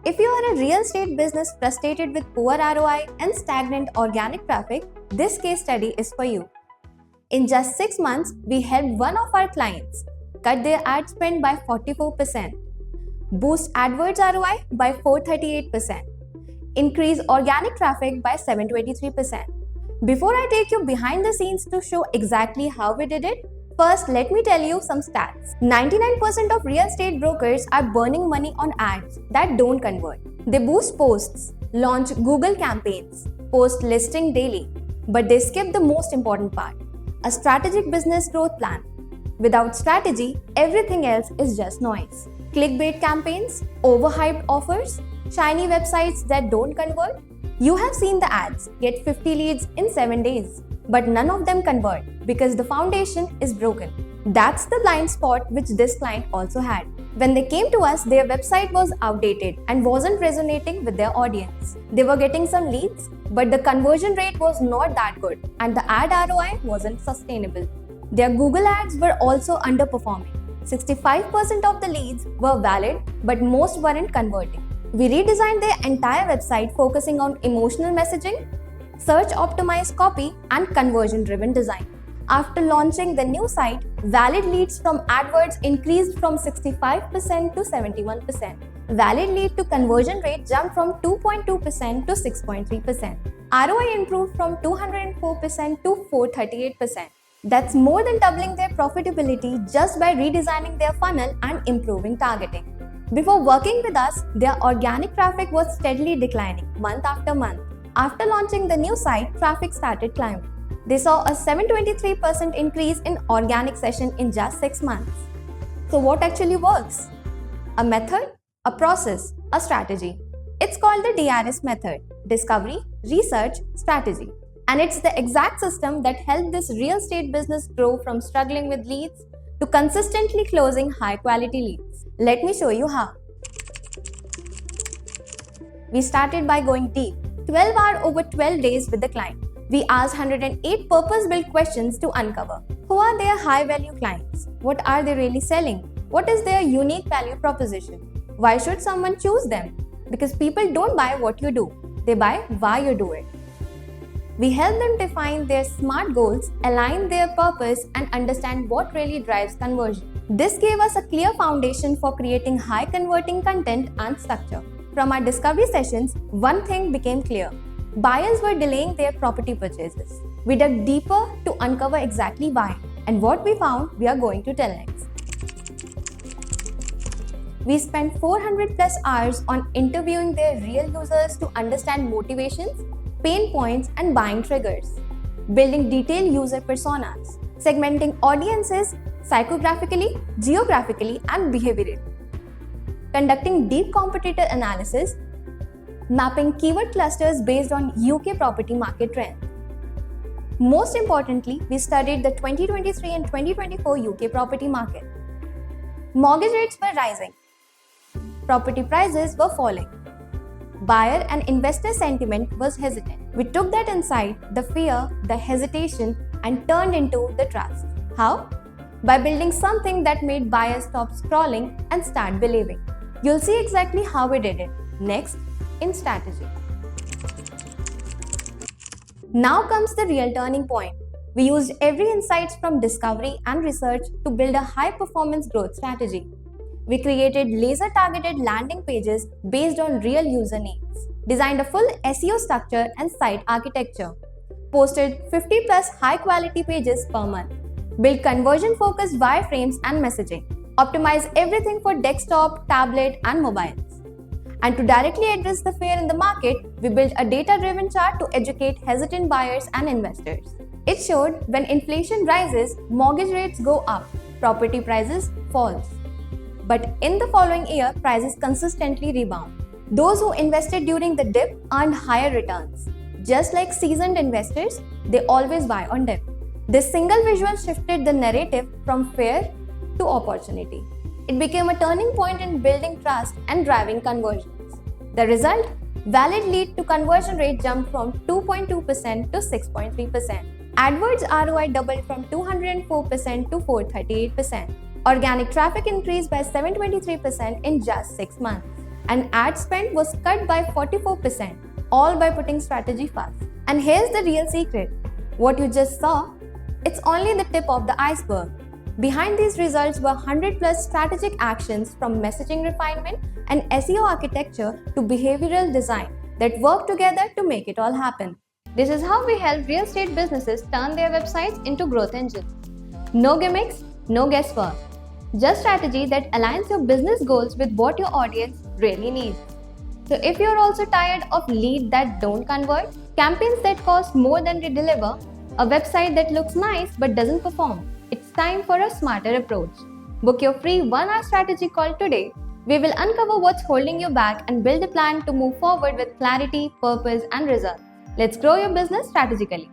If you are a real estate business frustrated with poor ROI and stagnant organic traffic, this case study is for you. In just 6 months, we helped one of our clients cut their ad spend by 44%, boost AdWords ROI by 438%, increase organic traffic by 723%. Before I take you behind the scenes to show exactly how we did it, first let me tell you some stats. 99% of real estate brokers are burning money on ads that don't convert. They boost posts, launch Google campaigns, post listing daily, but they skip the most important part, a strategic business growth plan. Without strategy, everything else is just noise. Clickbait campaigns, overhyped offers, shiny websites that don't convert. You have seen the ads get 50 leads in 7 days, but none of them convert because the foundation is broken. That's the blind spot which this client also had. When they came to us, their website was outdated and wasn't resonating with their audience. They were getting some leads, but the conversion rate was not that good and the ad ROI wasn't sustainable. Their Google ads were also underperforming. 65% of the leads were valid, but most weren't converting. We redesigned their entire website focusing on emotional messaging, search optimized copy, and conversion driven design. After launching the new site, valid leads from AdWords increased from 65% to 71%. Valid lead to conversion rate jumped from 2.2% to 6.3%. ROI improved from 204% to 438%. That's more than doubling their profitability just by redesigning their funnel and improving targeting. Before working with us, their organic traffic was steadily declining month after month. After launching the new site, traffic started climbing. They saw a 723% increase in organic session in just 6 months. So what actually works? A method, a process, a strategy. It's called the DRS method, Discovery, Research, Strategy. And it's the exact system that helped this real estate business grow from struggling with leads to consistently closing high-quality leads. Let me show you how. We started by going deep, 12 hours over 12 days with the client. We asked 108 purpose-built questions to uncover who are their high-value clients, what are they really selling, what is their unique value proposition, why should someone choose them? Because people don't buy what you do, they buy why you do it. We help them define their SMART goals, align their purpose, and understand what really drives conversion. This gave us a clear foundation for creating high-converting content and structure. From our discovery sessions, one thing became clear. Buyers were delaying their property purchases. We dug deeper to uncover exactly why, and what we found we are going to tell next. We spent 400 plus hours on interviewing their real users to understand motivations, pain points, and buying triggers, building detailed user personas, segmenting audiences psychographically, geographically, and behaviorally, conducting deep competitor analysis, mapping keyword clusters based on UK property market trends. Most importantly, we studied the 2023 and 2024 UK property market. Mortgage rates were rising, property prices were falling, buyer and investor sentiment was hesitant. We took that insight, the fear, the hesitation, and turned into the trust. How? By building something that made buyers stop scrolling and start believing. You'll see exactly how we did it next in strategy. Now comes the real turning point. We used every insights from discovery and research to build a high-performance growth strategy. We created laser-targeted landing pages based on real user needs, designed a full SEO structure and site architecture, posted 50 plus high-quality pages per month, built conversion-focused wireframes and messaging, optimized everything for desktop, tablet, and mobiles. And to directly address the fear in the market, we built a data-driven chart to educate hesitant buyers and investors. It showed when inflation rises, mortgage rates go up, property prices falls. But in the following year, prices consistently rebound. Those who invested during the dip earned higher returns. Just like seasoned investors, they always buy on dip. This single visual shifted the narrative from fear to opportunity. It became a turning point in building trust and driving conversions. The result? Valid lead to conversion rate jumped from 2.2% to 6.3%. AdWords ROI doubled from 204% to 438%. Organic traffic increased by 723% in just 6 months. and ad spend was cut by 44%, all by putting strategy first. And here's the real secret. What you just saw, it's only the tip of the iceberg. Behind these results were 100 plus strategic actions from messaging refinement and SEO architecture to behavioral design that work together to make it all happen. This is how we help real estate businesses turn their websites into growth engines. No gimmicks, no guesswork. Just strategy that aligns your business goals with what your audience really needs. So if you're also tired of leads that don't convert, campaigns that cost more than they deliver, a website that looks nice but doesn't perform, it's time for a smarter approach. Book your free 1-hour strategy call today. We will uncover what's holding you back and build a plan to move forward with clarity, purpose, and results. Let's grow your business strategically.